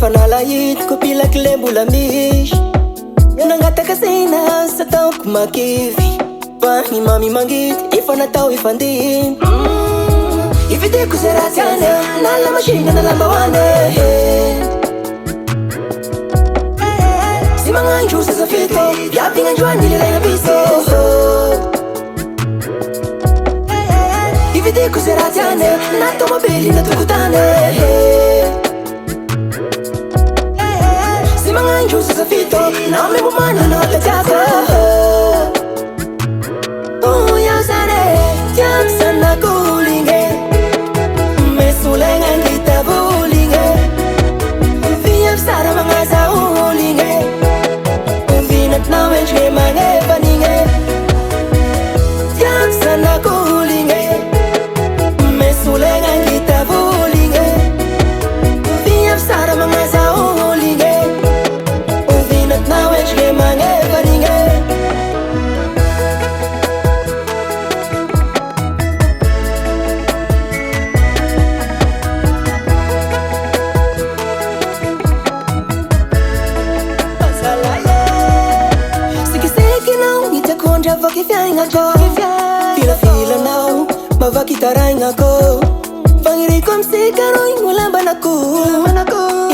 fanalahit ko pilak lembola misy nangataka sena sa taoko makivy fa ny mami mangity efa natao ifandiny ividiko zay raha tiany na lamasina na lambahoany sy magnandro sasafito viabignandroany lelay abiso ividiko zay raha tiany na tomobily na tokotany sy magnandro sasafito na memomana na apetiako yaho zany tiako sanakoligny mesolegna angitavoligny viavy sara magnazaoligny vinatinao endrike magnefanigny tiako sanakoligny mesolegna angitavoligny viavy sara magnazaoligny vinatinao endrike magnefanigny Mavaky fiaignako filafilanao mavaky tarainako fagniriko amsikaroy molambanako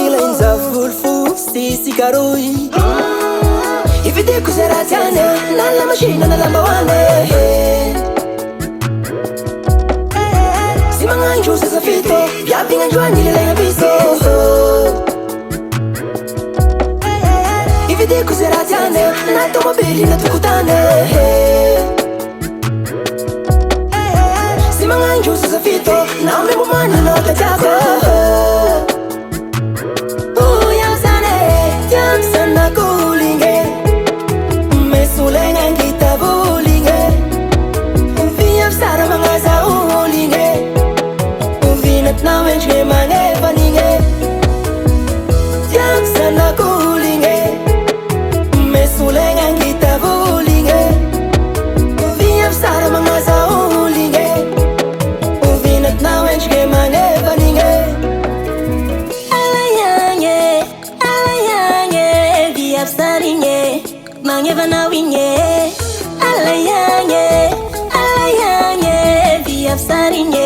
ilainzavolofo sisikaroy ividiko zay raha tiany na lamasina na lambahoany sy magnandro sasafito viabignandroany lelay abiso ividiko zay raha tiany na tomobily na tokotany sy magnandro sasafito na memomana na apetiako yaho zany tiako sanakoligny mesolegna angitavoligny viavy sara magnazaoligny vinatinao endrike magnefanigny tiako sanakoligny mesolegna angitavoligny viavy sara magnazaoligny vinatinao endrike magnefanigny alayagny viavy sarigny magnevanao igny alayagny viavy sarigny